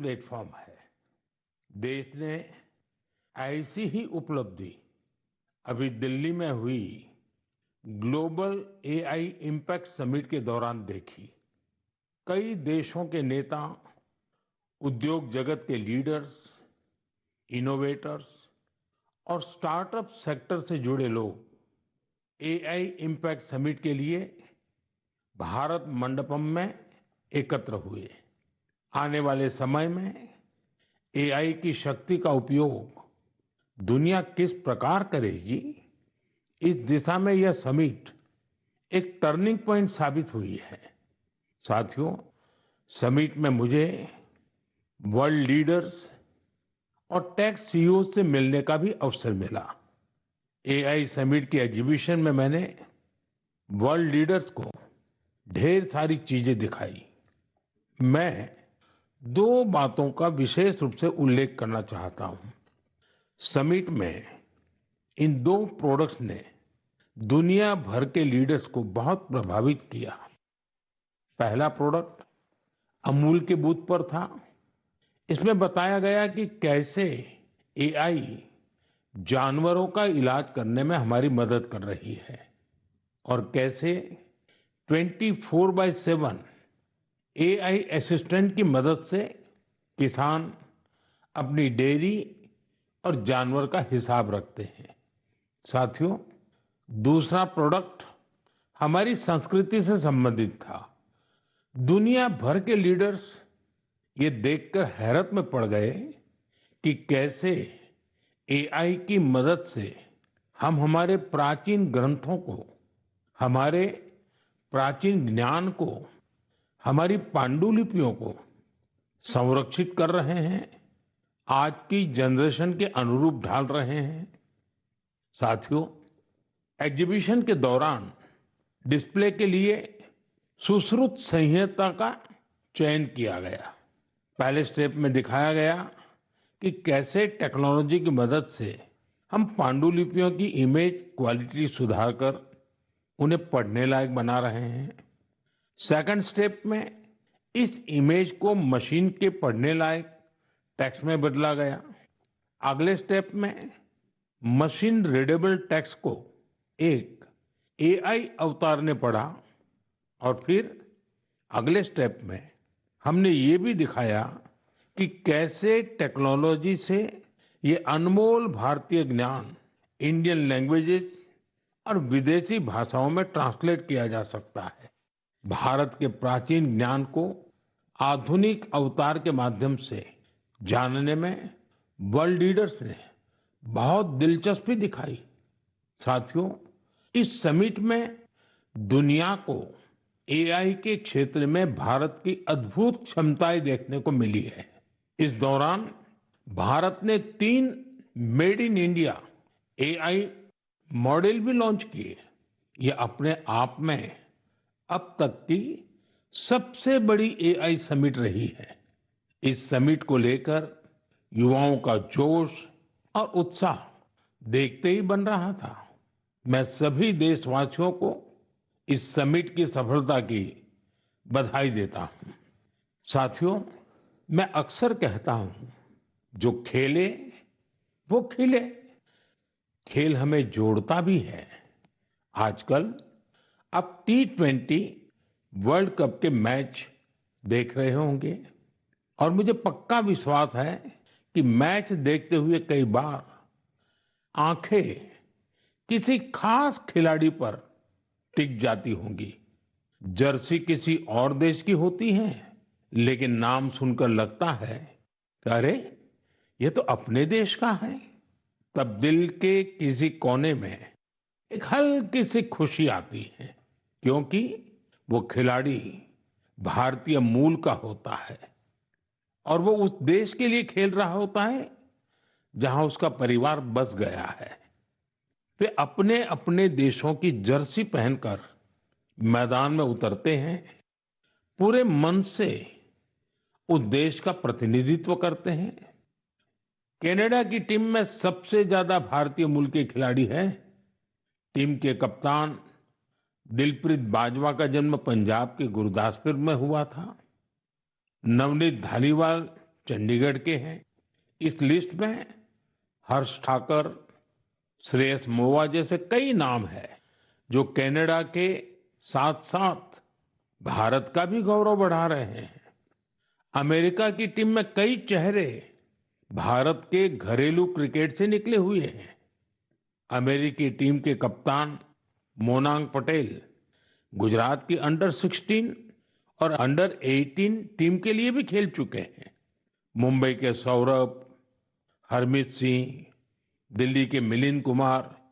Platform है। देश ने ऐसी ही उपलब्धि अभी दिल्ली में हुई ग्लोबल एआई इम्पैक्ट समिट के दौरान देखी। कई देशों के नेता, उद्योग जगत के लीडर्स, इनोवेटर्स और स्टार्टअप सेक्टर से जुड़े लोग एआई इम्पैक्ट समिट के लिए भारत मंडपम में एकत्र हुए। आने वाले समय में एआई की शक्ति का उपयोग दुनिया किस प्रकार करेगी, इस दिशा में यह समिट एक टर्निंग पॉइंट साबित हुई है। साथियों, समिट में मुझे वर्ल्ड लीडर्स और टेक सीईओ से मिलने का भी अवसर मिला। एआई समिट की एग्जीबिशन में मैंने वर्ल्ड लीडर्स को ढेर सारी चीजें दिखाई। मैं दो बातों का विशेष रूप से उल्लेख करना चाहता हूं। समिट में इन दो प्रोडक्ट्स ने दुनिया भर के लीडर्स को बहुत प्रभावित किया। पहला प्रोडक्ट अमूल के बूथ पर था। इसमें बताया गया कि कैसे एआई जानवरों का इलाज करने में हमारी मदद कर रही है और कैसे 24/7 एआई असिस्टेंट की मदद से किसान अपनी डेयरी और जानवर का हिसाब रखते हैं। साथियों, दूसरा प्रोडक्ट हमारी संस्कृति से संबंधित था। दुनिया भर के लीडर्स ये देखकर हैरत में पड़ गए कि कैसे एआई की मदद से हम हमारे प्राचीन ग्रंथों को, हमारे प्राचीन ज्ञान को, हमारी पांडुलिपियों को संरक्षित कर रहे हैं, आज की जनरेशन के अनुरूप ढाल रहे हैं। साथियों, एग्जीबिशन के दौरान डिस्प्ले के लिए सुश्रुत संहिता का चयन किया गया। पहले स्टेप में दिखाया गया कि कैसे टेक्नोलॉजी की मदद से हम पांडुलिपियों की इमेज क्वालिटी सुधारकर उन्हें पढ़ने लायक बना रहे हैं। सेकंड स्टेप में इस इमेज को मशीन के पढ़ने लायक टेक्स्ट में बदला गया। अगले स्टेप में मशीन रीडेबल टेक्स्ट को एक एआई अवतार ने पढ़ा और फिर अगले स्टेप में हमने ये भी दिखाया कि कैसे टेक्नोलॉजी से ये अनमोल भारतीय ज्ञान इंडियन लैंग्वेजेस और विदेशी भाषाओं में ट्रांसलेट किया जा सकता है। भारत के प्राचीन ज्ञान को आधुनिक अवतार के माध्यम से जानने में वर्ल्ड लीडर्स ने बहुत दिलचस्पी दिखाई। साथियों, इस समिट में दुनिया को एआई के क्षेत्र में भारत की अद्भुत क्षमताएं देखने को मिली है। इस दौरान भारत ने 3 made in India AI model भी लॉन्च किए। ये अपने आप में अब तक की सबसे बड़ी एआई समिट रही है। इस समिट को लेकर युवाओं का जोश और उत्साह देखते ही बन रहा था। मैं सभी देशवासियों को इस समिट की सफलता की बधाई देता हूं। साथियों, मैं अक्सर कहता हूं, जो खेले वो खिले। खेल हमें जोड़ता भी है। आजकल आप T20 वर्ल्ड कप के मैच देख रहे होंगे और मुझे पक्का विश्वास है कि मैच देखते हुए कई बार आंखें किसी खास खिलाड़ी पर टिक जाती होंगी। जर्सी किसी और देश की होती है, लेकिन नाम सुनकर लगता है कि अरे, ये तो अपने देश का है। तब दिल के किसी कोने में एक हल्की सी खुशी आती है, क्योंकि वो खिलाड़ी भारतीय मूल का होता है और वो उस देश के लिए खेल रहा होता है जहां उसका परिवार बस गया है। वे अपने अपने देशों की जर्सी पहनकर मैदान में उतरते हैं, पूरे मन से उस देश का प्रतिनिधित्व करते हैं। कनाडा की टीम में सबसे ज्यादा भारतीय मूल के खिलाड़ी हैं। टीम के कप्तान दिलप्रीत बाजवा का जन्म पंजाब के गुरदासपुर में हुआ था। नवनीत धालीवाल चंडीगढ़ के हैं। इस लिस्ट में हर्ष ठाकर, श्रेयस मोवा जैसे कई नाम हैं जो कनाडा के साथ-साथ भारत का भी गौरव बढ़ा रहे हैं। अमेरिका की टीम में कई चेहरे भारत के घरेलू क्रिकेट से निकले हुए हैं। अमेरिकी टीम के कप्तान मोनांग पटेल गुजरात की अंडर 16 और अंडर 18 टीम के लिए भी खेल चुके हैं। मुंबई के सौरभ, हरमीत सिंह, दिल्ली के मिलिंद कुमार,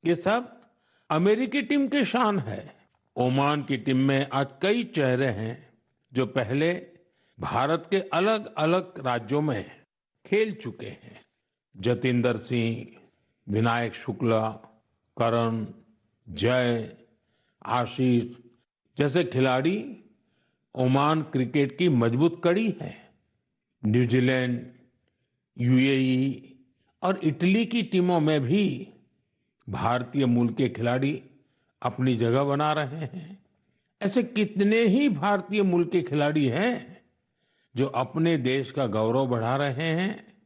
ये सब अमेरिकी टीम के शान है। ओमान की टीम में आज कई चेहरे हैं जो पहले भारत के अलग-अलग राज्यों में खेल चुके हैं। जतिंदर सिंह, विनायक शुक्ला, करण, जय, आशीष जैसे खिलाड़ी ओमान क्रिकेट की मजबूत कड़ी है। न्यूजीलैंड, यूएई और इटली की टीमों में भी भारतीय मूल के खिलाड़ी अपनी जगह बना रहे हैं। ऐसे कितने ही भारतीय मूल के खिलाड़ी हैं जो अपने देश का गौरव बढ़ा रहे हैं,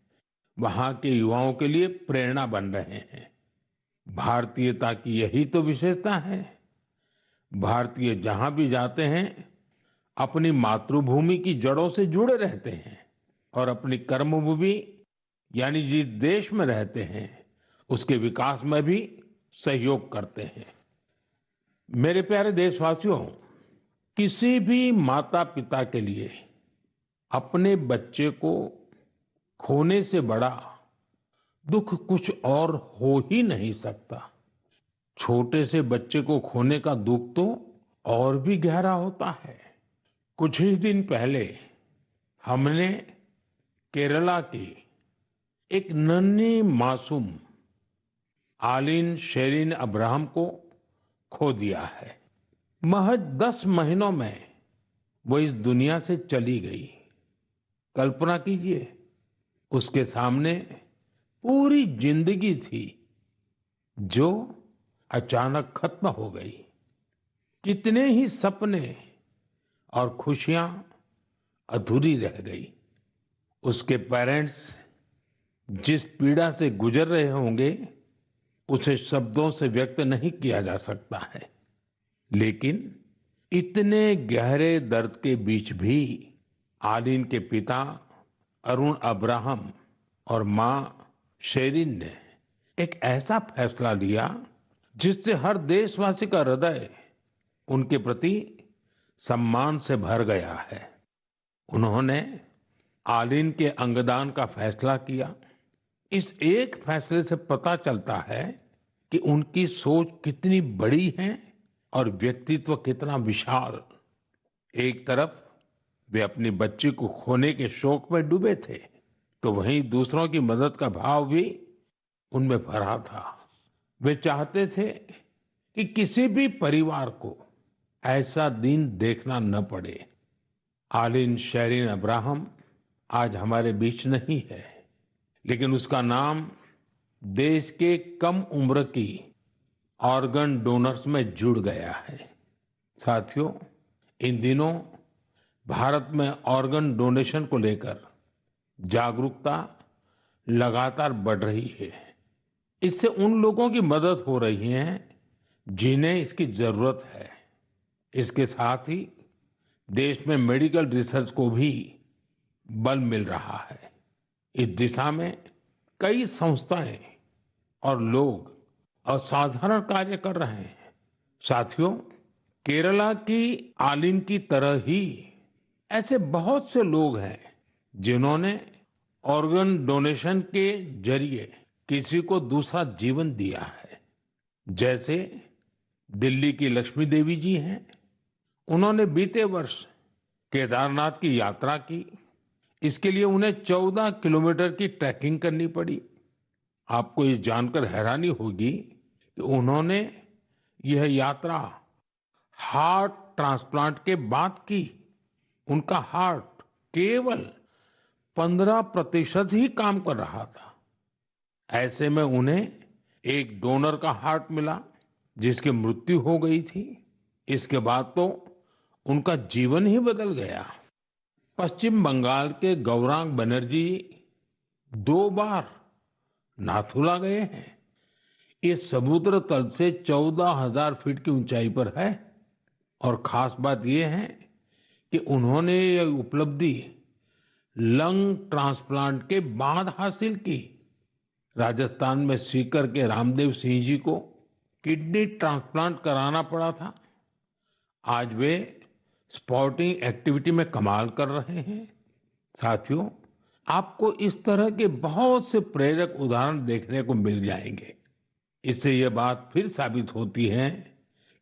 वहां के युवाओं के लिए प्रेरणा बन रहे हैं। भारतीयता की यही तो विशेषता है। भारतीय जहां भी जाते हैं अपनी मातृभूमि की जड़ों से जुड़े रहते हैं और अपनी कर्मभूमि यानी जिस देश में रहते हैं उसके विकास में भी सहयोग करते हैं। मेरे प्यारे देशवासियों, किसी भी माता पिता के लिए अपने बच्चे को खोने से बड़ा दुख कुछ और हो ही नहीं सकता। छोटे से बच्चे को खोने का दुख तो और भी गहरा होता है। कुछ ही दिन पहले हमने केरला की एक नन्ही मासूम आलीन शेरिन अब्राहम को खो दिया है। महज 10 महीनों में वो इस दुनिया से चली गई। कल्पना कीजिए, उसके सामने पूरी जिंदगी थी जो अचानक खत्म हो गई। कितने ही सपने और खुशियां अधूरी रह गई। उसके पेरेंट्स जिस पीड़ा से गुजर रहे होंगे उसे शब्दों से व्यक्त नहीं किया जा सकता है। लेकिन इतने गहरे दर्द के बीच भी आलीन के पिता अरुण अब्राहम और मां शेरिन ने एक ऐसा फैसला लिया जिससे हर देशवासी का हृदय उनके प्रति सम्मान से भर गया है। उन्होंने आलीन के अंगदान का फैसला किया। इस एक फैसले से पता चलता है कि उनकी सोच कितनी बड़ी है और व्यक्तित्व कितना विशाल। एक तरफ वे अपनी बच्ची को खोने के शोक में डूबे थे, तो वहीं दूसरों की मदद का भाव भी उनमें भरा था। वे चाहते थे कि किसी भी परिवार को ऐसा दिन देखना न पड़े। आलीन शेरिन अब्राहम आज हमारे बीच नहीं है, लेकिन उसका नाम देश के कम उम्र की ऑर्गन डोनर्स में जुड़ गया है। साथियों, इन दिनों भारत में ऑर्गन डोनेशन को लेकर जागरूकता लगातार बढ़ रही है। इससे उन लोगों की मदद हो रही है जिन्हें इसकी जरूरत है। इसके साथ ही देश में मेडिकल रिसर्च को भी बल मिल रहा है। इस दिशा में कई संस्थाएं और लोग असाधारण कार्य कर रहे हैं। साथियों, केरला की आलीन की तरह ही ऐसे बहुत से लोग हैं जिन्होंने ऑर्गन डोनेशन के जरिए किसी को दूसरा जीवन दिया है। जैसे दिल्ली की लक्ष्मी देवी जी हैं। उन्होंने बीते वर्ष केदारनाथ की यात्रा की। इसके लिए उन्हें 14 किलोमीटर की ट्रैकिंग करनी पड़ी। आपको ये जानकर हैरानी होगी कि उन्होंने यह यात्रा हार्ट ट्रांसप्लांट के बाद की। उनका हार्ट केवल 15% ही काम कर रहा था। ऐसे में उन्हें एक डोनर का हार्ट मिला जिसकी मृत्यु हो गई थी। इसके बाद तो उनका जीवन ही बदल गया। पश्चिम बंगाल के गौरांग बनर्जी 2 बार नाथुला गए हैं। ये समुद्र तल से 14,000 फीट की ऊंचाई पर है और खास बात ये है कि उन्होंने ये उपलब्धि लंग ट्रांसप्लांट के बाद हासिल की। राजस्थान में सीकर के रामदेव सिंह जी को किडनी ट्रांसप्लांट कराना पड़ा था। आज वे स्पोर्टिंग एक्टिविटी में कमाल कर रहे हैं। साथियों, आपको इस तरह के बहुत से प्रेरक उदाहरण देखने को मिल जाएंगे। इससे ये बात फिर साबित होती है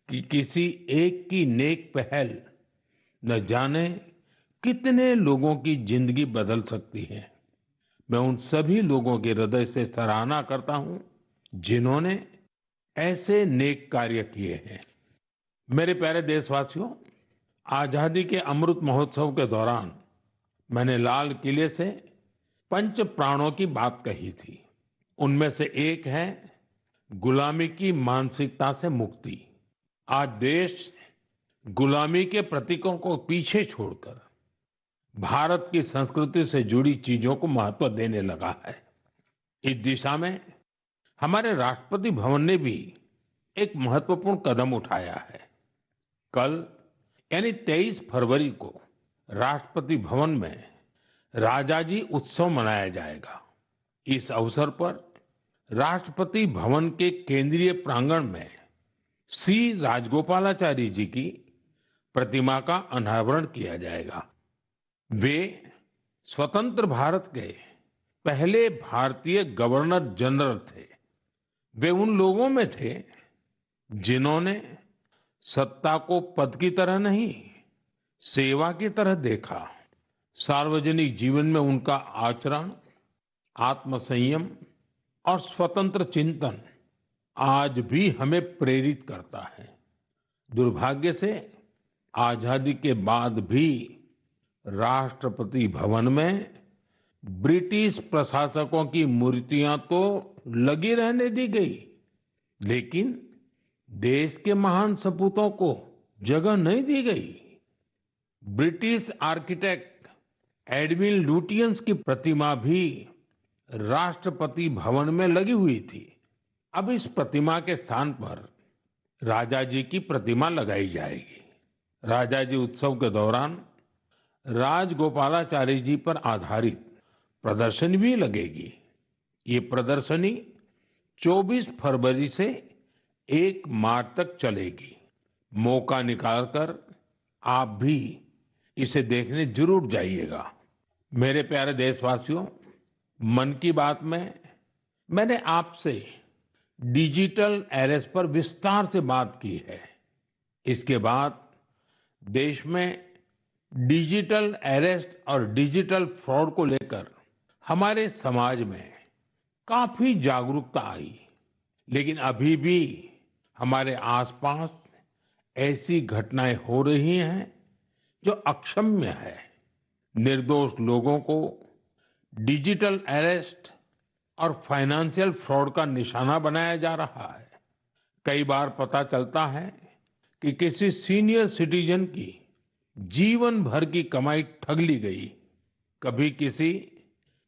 कि किसी एक की नेक पहल न जाने कितने लोगों की जिंदगी बदल सकती है। मैं उन सभी लोगों के हृदय से सराहना करता हूं जिन्होंने ऐसे नेक कार्य किए हैं। मेरे प्यारे देशवासियों, आजादी के अमृत महोत्सव के दौरान मैंने लाल किले से पंच प्राणों की बात कही थी। उनमें से एक है गुलामी की मानसिकता से मुक्ति। आज देश गुलामी के प्रतीकों को पीछे छोड़कर भारत की संस्कृति से जुड़ी चीजों को महत्व देने लगा है। इस दिशा में हमारे राष्ट्रपति भवन ने भी एक महत्वपूर्ण कदम उठाया है। कल यानी 23 फरवरी को राष्ट्रपति भवन में राजाजी उत्सव मनाया जाएगा। इस अवसर पर राष्ट्रपति भवन के केंद्रीय प्रांगण में सी राजगोपालाचारी जी की प्रतिमा का अनावरण किया जाएगा। वे स्वतंत्र भारत के पहले भारतीय गवर्नर जनरल थे। वे उन लोगों में थे जिन्होंने सत्ता को पद की तरह नहीं, सेवा की तरह देखा। सार्वजनिक जीवन में उनका आचरण, आत्मसंयम और स्वतंत्र चिंतन आज भी हमें प्रेरित करता है। दुर्भाग्य से आजादी के बाद भी राष्ट्रपति भवन में ब्रिटिश प्रशासकों की मूर्तियां तो लगी रहने दी गई, लेकिन देश के महान सपूतों को जगह नहीं दी गई। ब्रिटिश आर्किटेक्ट एडविन लुटियंस की प्रतिमा भी राष्ट्रपति भवन में लगी हुई थी। अब इस प्रतिमा के स्थान पर राजा जी की प्रतिमा लगाई जाएगी। राजा जी उत्सव के दौरान राजगोपालाचारी जी पर आधारित प्रदर्शनी भी लगेगी। ये प्रदर्शनी 24 फरवरी से 1 मार्च तक चलेगी। मौका निकालकर आप भी इसे देखने जरूर जाइएगा। मेरे प्यारे देशवासियों, मन की बात में मैंने आपसे डिजिटल अरेस्ट पर विस्तार से बात की है। इसके बाद देश में डिजिटल अरेस्ट और डिजिटल फ्रॉड को लेकर हमारे समाज में काफी जागरूकता आई, लेकिन अभी भी हमारे आसपास ऐसी घटनाएं हो रही हैं जो अक्षम्य है। निर्दोष लोगों को डिजिटल अरेस्ट और फाइनेंशियल फ्रॉड का निशाना बनाया जा रहा है। कई बार पता चलता है कि किसी सीनियर सिटीजन की जीवन भर की कमाई ठग ली गई। कभी किसी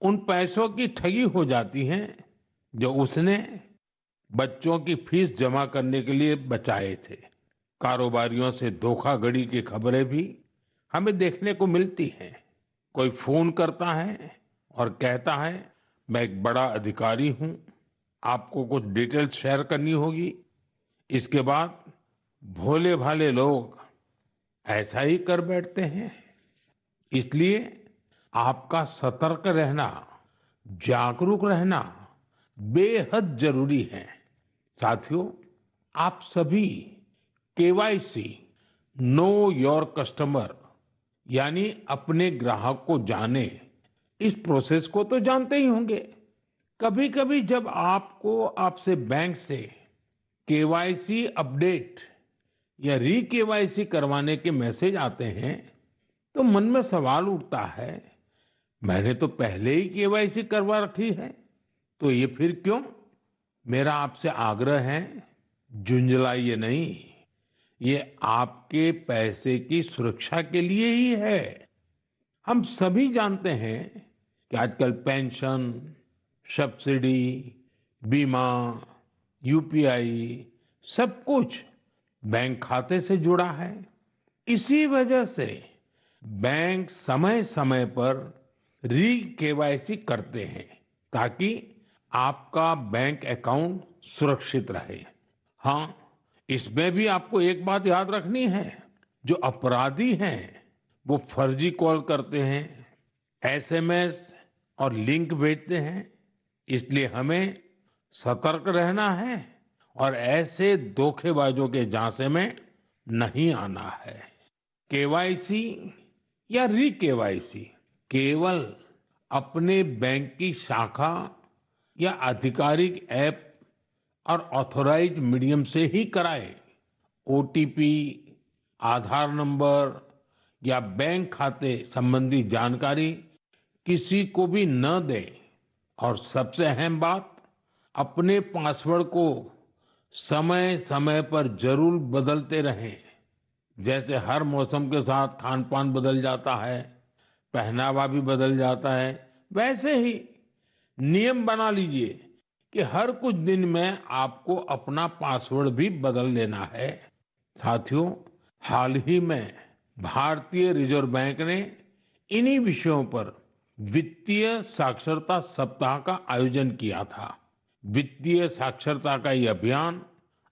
उन पैसों की ठगी हो जाती है जो उसने बच्चों की फीस जमा करने के लिए बचाए थे। कारोबारियों से धोखाधड़ी की खबरें भी हमें देखने को मिलती हैं। कोई फोन करता है और कहता है, मैं एक बड़ा अधिकारी हूं, आपको कुछ डिटेल्स शेयर करनी होगी। इसके बाद भोले भाले लोग ऐसा ही कर बैठते हैं। इसलिए आपका सतर्क रहना, जागरूक रहना बेहद जरूरी है। साथियों, आप सभी केवाईसी नो योर कस्टमर यानी अपने ग्राहक को जाने, इस प्रोसेस को तो जानते ही होंगे। कभी कभी जब आपको आपसे बैंक से केवाईसी अपडेट या री केवाईसी करवाने के मैसेज आते हैं तो मन में सवाल उठता है, मैंने तो पहले ही केवाईसी करवा रखी है, तो ये फिर क्यों? मेरा आपसे आग्रह है, झुंझलाइए नहीं। ये आपके पैसे की सुरक्षा के लिए ही है। हम सभी जानते हैं कि आजकल पेंशन, सब्सिडी, बीमा, यूपीआई सब कुछ बैंक खाते से जुड़ा है। इसी वजह से बैंक समय समय पर री केवाईसी करते हैं ताकि आपका बैंक अकाउंट सुरक्षित रहे। हाँ, इसमें भी आपको एक बात याद रखनी है, जो अपराधी हैं वो फर्जी कॉल करते हैं, एसएमएस और लिंक भेजते हैं। इसलिए हमें सतर्क रहना है और ऐसे धोखेबाजों के झांसे में नहीं आना है। केवाईसी या री केवाईसी केवल अपने बैंक की शाखा या आधिकारिक ऐप और ऑथराइज्ड मीडियम से ही कराएं। ओटीपी, आधार नंबर या बैंक खाते संबंधी जानकारी किसी को भी न दें। और सबसे अहम बात, अपने पासवर्ड को समय समय पर जरूर बदलते रहें। जैसे हर मौसम के साथ खान पान बदल जाता है, पहनावा भी बदल जाता है, वैसे ही नियम बना लीजिए कि हर कुछ दिन में आपको अपना पासवर्ड भी बदल लेना है। साथियों, हाल ही में भारतीय रिजर्व बैंक ने इन्हीं विषयों पर वित्तीय साक्षरता सप्ताह का आयोजन किया था। वित्तीय साक्षरता का ये अभियान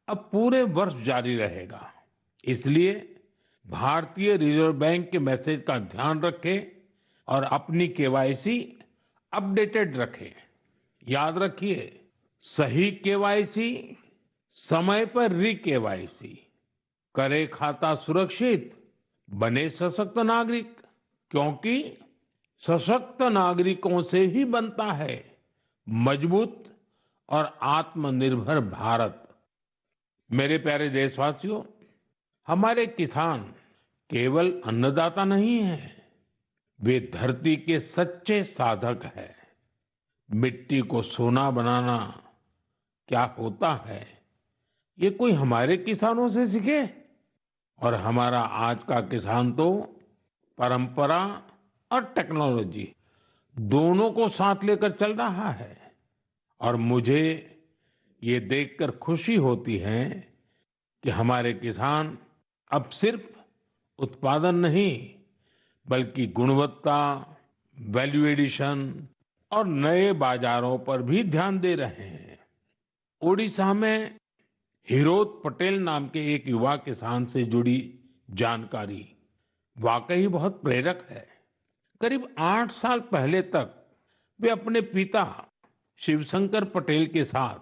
अब पूरे वर्ष जारी रहेगा। इसलिए भारतीय रिजर्व बैंक के मैसेज का ध्यान रखें और अपनी केवाईसी अपडेटेड रखें। याद रखिए, सही केवाईसी, समय पर री केवाईसी, करे खाता सुरक्षित, बने सशक्त नागरिक, क्योंकि सशक्त नागरिकों से ही बनता है मजबूत और आत्मनिर्भर भारत। मेरे प्यारे देशवासियों, हमारे किसान केवल अन्नदाता नहीं हैं, वे धरती के सच्चे साधक हैं। मिट्टी को सोना बनाना क्या होता है, ये कोई हमारे किसानों से सीखे। और हमारा आज का किसान तो परंपरा और टेक्नोलॉजी दोनों को साथ लेकर चल रहा है। और मुझे ये देखकर खुशी होती है कि हमारे किसान अब सिर्फ उत्पादन नहीं, बल्कि गुणवत्ता, वैल्यू एडिशन और नए बाजारों पर भी ध्यान दे रहे हैं। ओडिशा में हिरोत पटेल नाम के एक युवा किसान से जुड़ी जानकारी वाकई बहुत प्रेरक है। करीब 8 साल पहले तक वे अपने पिता शिवशंकर पटेल के साथ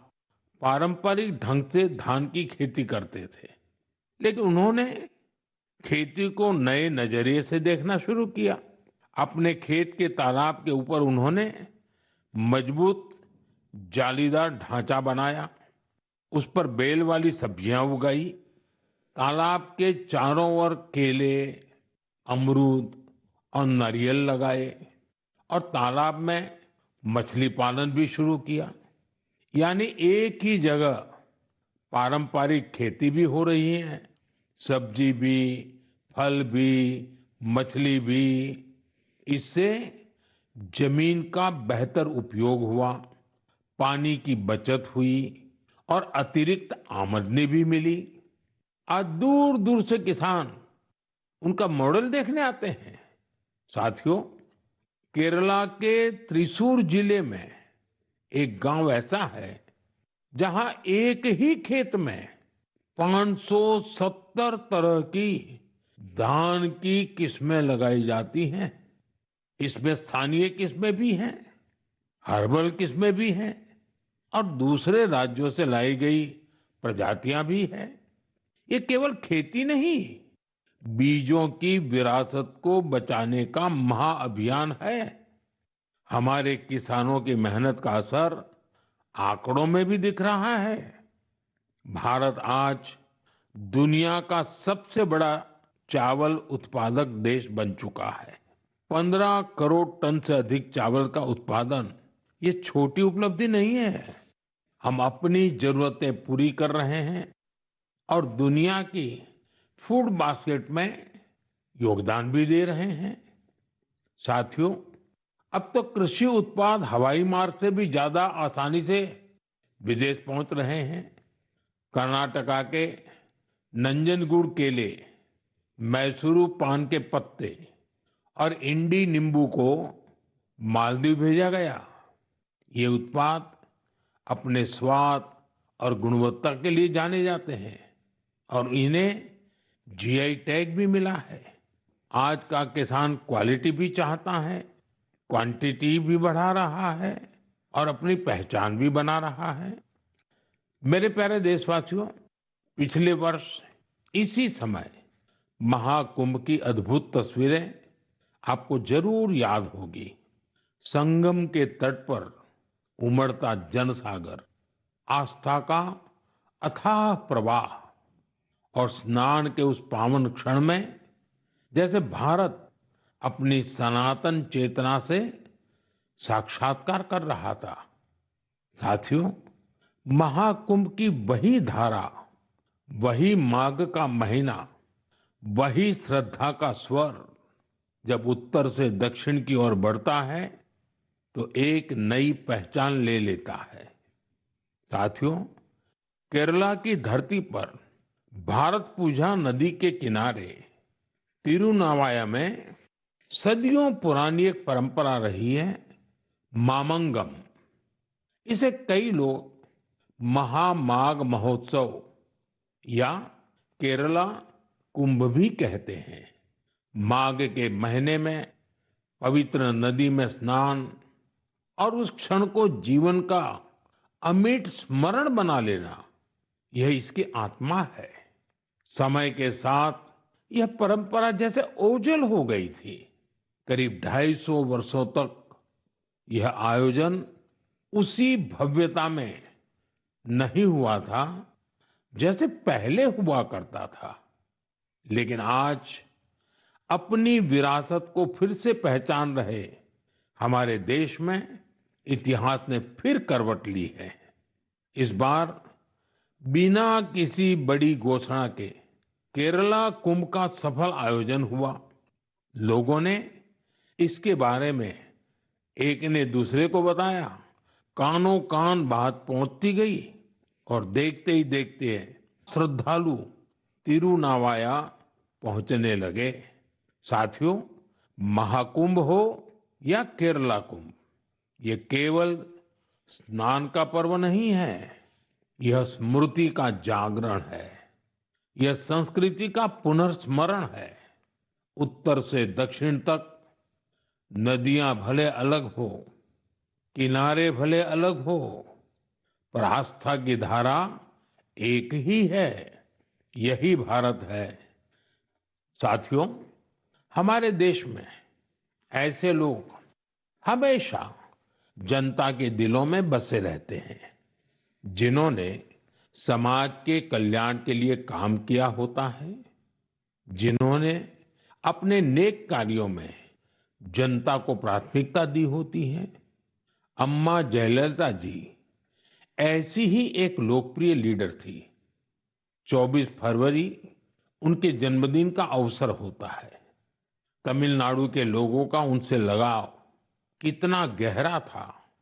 पारंपरिक ढंग से धान की खेती करते थे, लेकिन उन्होंने खेती को नए नजरिए से देखना शुरू किया। अपने खेत के तालाब के ऊपर उन्होंने मजबूत जालीदार ढांचा बनाया, उस पर बेल वाली सब्जियां उगाई, तालाब के चारों ओर केले, अमरूद और नारियल लगाए और तालाब में मछली पालन भी शुरू किया। यानी एक ही जगह पारंपरिक खेती भी हो रही है, सब्जी भी, फल भी, मछली भी। इससे जमीन का बेहतर उपयोग हुआ, पानी की बचत हुई और अतिरिक्त आमदनी भी मिली। आज दूर दूर से किसान उनका मॉडल देखने आते हैं। साथियों, केरला के त्रिशूर जिले में एक गांव ऐसा है जहां एक ही खेत में 570 तरह की धान की किस्में लगाई जाती हैं। इसमें स्थानीय किस्में भी हैं, हर्बल किस्में भी हैं और दूसरे राज्यों से लाई गई प्रजातियां भी हैं। ये केवल खेती नहीं, बीजों की विरासत को बचाने का महाअभियान है। हमारे किसानों की मेहनत का असर आंकड़ों में भी दिख रहा है। भारत आज दुनिया का सबसे बड़ा चावल उत्पादक देश बन चुका है। 15 करोड़ टन से अधिक चावल का उत्पादन, ये छोटी उपलब्धि नहीं है। हम अपनी जरूरतें पूरी कर रहे हैं और दुनिया की फूड बास्केट में योगदान भी दे रहे हैं। साथियों, अब तो कृषि उत्पाद हवाई मार्ग से भी ज्यादा आसानी से विदेश पहुंच रहे हैं। कर्नाटका के नंजनगुड केले, मैसूरू पान के पत्ते और इंडी नींबू को मालदीव भेजा गया। ये उत्पाद अपने स्वाद और गुणवत्ता के लिए जाने जाते हैं और इन्हें जीआई टैग भी मिला है। आज का किसान क्वालिटी भी चाहता है, क्वांटिटी भी बढ़ा रहा है और अपनी पहचान भी बना रहा है। मेरे प्यारे देशवासियों, पिछले वर्ष इसी समय महाकुंभ की अद्भुत तस्वीरें आपको जरूर याद होगी। संगम के तट पर उमड़ता जनसागर, आस्था का अथाह प्रवाह और स्नान के उस पावन क्षण में जैसे भारत अपनी सनातन चेतना से साक्षात्कार कर रहा था। साथियों, महाकुंभ की वही धारा, वही माघ का महीना, वही श्रद्धा का स्वर जब उत्तर से दक्षिण की ओर बढ़ता है तो एक नई पहचान ले लेता है। साथियों, केरला की धरती पर भारत पूजा नदी के किनारे तिरुनावाया में सदियों पुरानी एक परंपरा रही है, मामंगम। इसे कई लोग महामाघ महोत्सव या केरला कुंभ भी कहते हैं। माघ के महीने में पवित्र नदी में स्नान और उस क्षण को जीवन का अमिट स्मरण बना लेना, यह इसकी आत्मा है। समय के साथ यह परंपरा जैसे ओझल हो गई थी। करीब 250 वर्षों तक यह आयोजन उसी भव्यता में नहीं हुआ था जैसे पहले हुआ करता था। लेकिन आज अपनी विरासत को फिर से पहचान रहे हमारे देश में इतिहास ने फिर करवट ली है। इस बार बिना किसी बड़ी घोषणा के केरला कुंभ का सफल आयोजन हुआ। लोगों ने इसके बारे में एक ने दूसरे को बताया, कानों कान बात पहुंचती गई और देखते ही देखते श्रद्धालु तिरुनावाया पहुंचने लगे। साथियों, महाकुंभ हो या केरला कुंभ, ये केवल स्नान का पर्व नहीं है, यह स्मृति का जागरण है, यह संस्कृति का पुनर्स्मरण है। उत्तर से दक्षिण तक नदियां भले अलग हो, किनारे भले अलग हो, पर आस्था की धारा एक ही है, यही भारत है। साथियों, हमारे देश में ऐसे लोग हमेशा जनता के दिलों में बसे रहते हैं, जिन्होंने समाज के कल्याण के लिए काम किया होता है, जिन्होंने अपने नेक कार्यों में जनता को प्राथमिकता दी होती है। अम्मा जयललिता जी ऐसी ही एक लोकप्रिय लीडर थी। 24 फरवरी उनके जन्मदिन का अवसर होता है। तमिलनाडु के लोगों का उनसे लगाव कितना गहरा था,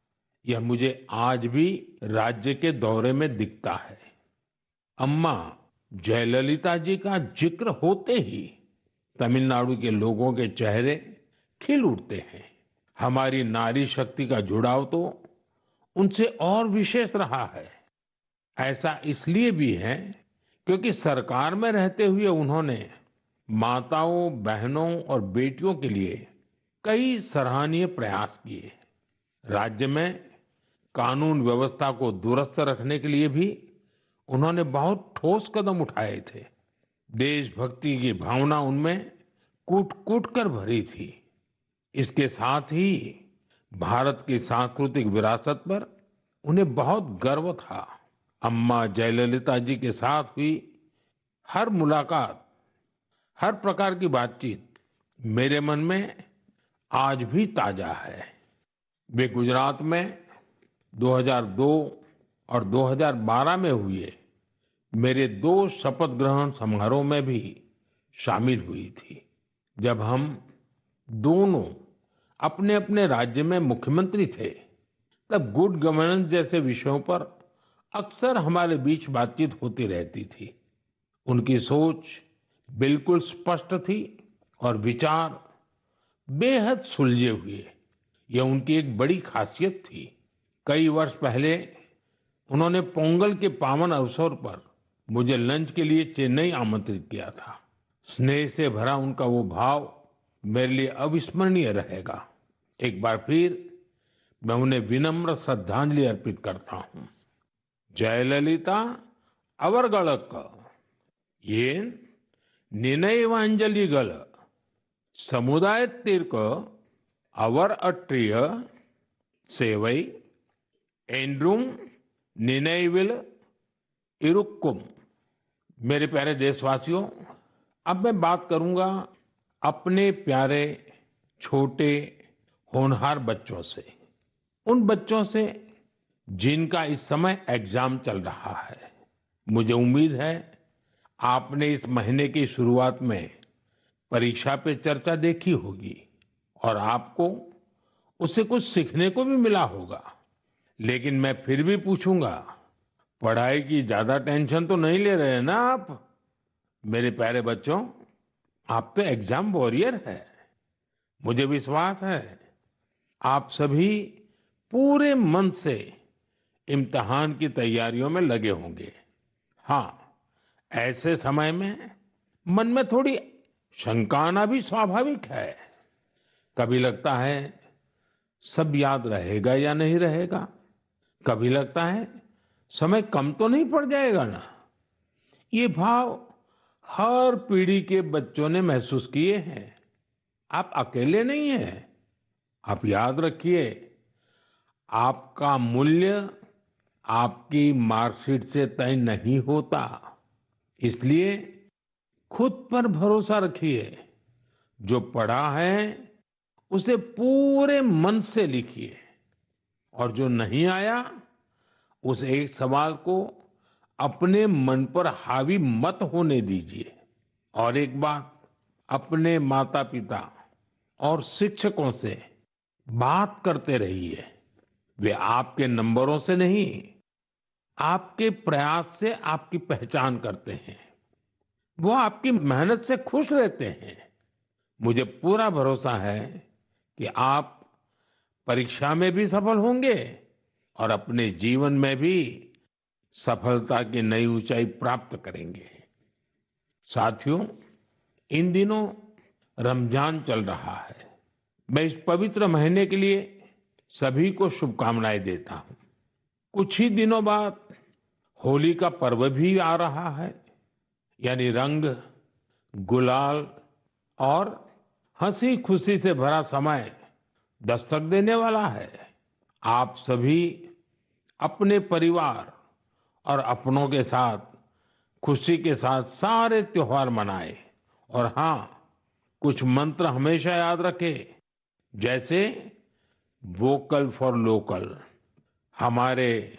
यह मुझे आज भी राज्य के दौरे में दिखता है। अम्मा जयललिता जी का जिक्र होते ही तमिलनाडु के लोगों के चेहरे खिल उठते हैं। हमारी नारी शक्ति का जुड़ाव तो उनसे और विशेष रहा है। ऐसा इसलिए भी है क्योंकि सरकार में रहते हुए उन्होंने माताओं, बहनों और बेटियों के लिए कई सराहनीय प्रयास किए। राज्य में कानून व्यवस्था को दुरुस्त रखने के लिए भी उन्होंने बहुत ठोस कदम उठाए थे। देशभक्ति की भावना उनमें कूट-कूट कर भरी थी। इसके साथ ही भारत की सांस्कृतिक विरासत पर उन्हें बहुत गर्व था। अम्मा जयललिता जी के साथ हुई हर मुलाकात, हर प्रकार की बातचीत मेरे मन में आज भी ताजा है। वे गुजरात में 2002 और 2012 में हुए मेरे 2 शपथ ग्रहण समारोह में भी शामिल हुई थी, जब हम दोनों अपने अपने राज्य में मुख्यमंत्री थे, तब गुड गवर्नेंस जैसे विषयों पर अक्सर हमारे बीच बातचीत होती रहती थी। उनकी सोच बिल्कुल स्पष्ट थी और विचार बेहद सुलझे हुए। यह उनकी एक बड़ी खासियत थी। कई वर्ष पहले उन्होंने पोंगल के पावन अवसर पर मुझे लंच के लिए चेन्नई आमंत्रित किया था। स्नेह से भरा उनका वो भाव मेरे लिए अविस्मरणीय रहेगा। एक बार फिर मैं उन्हें विनम्र श्रद्धांजलि अर्पित करता हूँ। जयललिता अवरगड़क ये निनयवांजलिगल समुदाय तीर्क अवर अट्रिय सेवई एंड्रुम निनयविल इरुक्कुम। मेरे प्यारे देशवासियों, अब मैं बात करूंगा अपने प्यारे छोटे होनहार बच्चों से, उन बच्चों से जिनका इस समय एग्जाम चल रहा है। मुझे उम्मीद है आपने इस महीने की शुरुआत में परीक्षा पे चर्चा देखी होगी और आपको उससे कुछ सीखने को भी मिला होगा। लेकिन मैं फिर भी पूछूंगा, पढ़ाई की ज्यादा टेंशन तो नहीं ले रहे हैं ना आप? मेरे प्यारे बच्चों, आप तो एग्जाम वॉरियर है। मुझे विश्वास है आप सभी पूरे मन से इम्तिहान की तैयारियों में लगे होंगे। हाँ, ऐसे समय में मन में थोड़ी शंका आना भी स्वाभाविक है। कभी लगता है सब याद रहेगा या नहीं रहेगा, कभी लगता है समय कम तो नहीं पड़ जाएगा ना। ये भाव हर पीढ़ी के बच्चों ने महसूस किए हैं। आप अकेले नहीं हैं। आप याद रखिए, आपका मूल्य आपकी मार्कशीट से तय नहीं होता। इसलिए खुद पर भरोसा रखिए। जो पढ़ा है उसे पूरे मन से लिखिए और जो नहीं आया उस एक सवाल को अपने मन पर हावी मत होने दीजिए। और एक बात, अपने माता पिता और शिक्षकों से बात करते रहिए। वे आपके नंबरों से नहीं, आपके प्रयास से आपकी पहचान करते हैं। वो आपकी मेहनत से खुश रहते हैं। मुझे पूरा भरोसा है कि आप परीक्षा में भी सफल होंगे और अपने जीवन में भी सफलता की नई ऊंचाई प्राप्त करेंगे। साथियों, इन दिनों रमजान चल रहा है। मैं इस पवित्र महीने के लिए सभी को शुभकामनाएं देता हूं। कुछ ही दिनों बाद होली का पर्व भी आ रहा है, यानी रंग, गुलाल और हंसी खुशी से भरा समय दस्तक देने वाला है। आप सभी अपने परिवार और अपनों के साथ खुशी के साथ सारे त्योहार मनाएं। और हाँ, कुछ मंत्र हमेशा याद रखें, जैसे वोकल फॉर लोकल। हमारे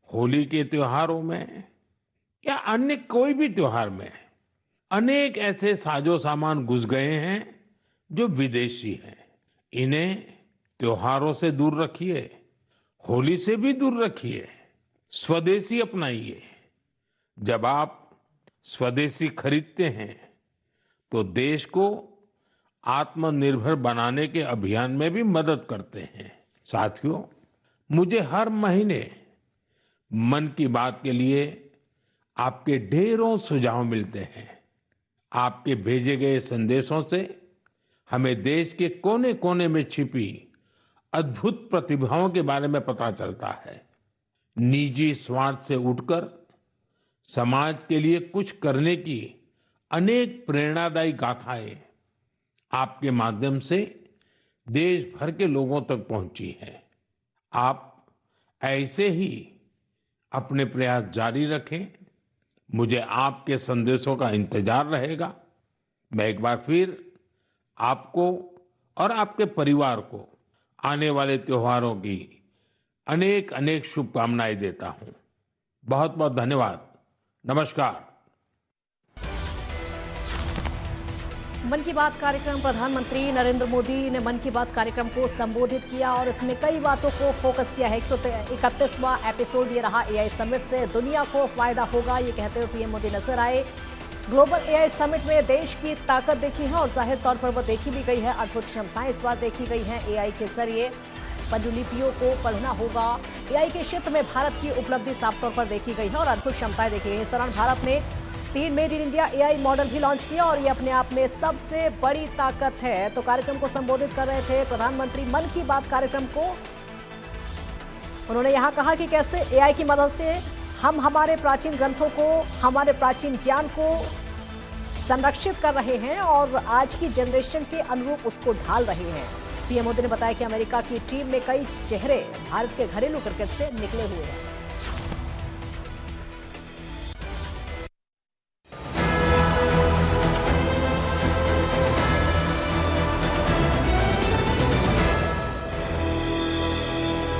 होली के त्योहारों में या अन्य कोई भी त्योहार में अनेक ऐसे साजो सामान घुस गए हैं जो विदेशी हैं। इन्हें त्योहारों से दूर रखिए, होली से भी दूर रखिए, स्वदेशी अपनाइए। जब आप स्वदेशी खरीदते हैं तो देश को आत्मनिर्भर बनाने के अभियान में भी मदद करते हैं। साथियों, मुझे हर महीने मन की बात के लिए आपके ढेरों सुझाव मिलते हैं। आपके भेजे गए संदेशों से हमें देश के कोने कोने में छिपी अद्भुत प्रतिभाओं के बारे में पता चलता है। निजी स्वार्थ से उठकर समाज के लिए कुछ करने की अनेक प्रेरणादायी गाथाएं आपके माध्यम से देश भर के लोगों तक पहुंची हैं। आप ऐसे ही अपने प्रयास जारी रखें। मुझे आपके संदेशों का इंतजार रहेगा। मैं एक बार फिर आपको और आपके परिवार को आने वाले त्योहारों की अनेक अनेक शुभकामनाएं देता हूं। बहुत बहुत धन्यवाद। नमस्कार। मन की बात कार्यक्रम प्रधानमंत्री नरेंद्र मोदी ने मन की बात कार्यक्रम को संबोधित किया और इसमें कई बातों को फोकस किया है। 131वां एपिसोड ये रहा। एआई समिट से दुनिया को फायदा होगा, ये कहते हुए पीएम मोदी नजर आए। ग्लोबल एआई समिट में देश की ताकत देखी है और जाहिर तौर पर वो देखी भी गई है। अद्भुत क्षमताएं इस बार देखी गई हैं। एआई के जरिए पांडुलिपियों को पढ़ना होगा। एआई के क्षेत्र में भारत की उपलब्धि साफ तौर पर देखी गई है और अद्भुत क्षमताएं देखी गई। इस दौरान भारत ने 3 made in India AI model भी लॉन्च किया और ये अपने आप में सबसे बड़ी ताकत है। तो कार्यक्रम को संबोधित कर रहे थे प्रधानमंत्री मन की बात कार्यक्रम को। उन्होंने यहाँ कहा कि कैसे एआई की मदद से हम हमारे प्राचीन ग्रंथों को, हमारे प्राचीन ज्ञान को संरक्षित कर रहे हैं और आज की जनरेशन के अनुरूप उसको ढाल रहे हैं। पीएम मोदी ने बताया कि अमेरिका की टीम में कई चेहरे भारत के घरेलू क्रिकेट से निकले हुए हैं।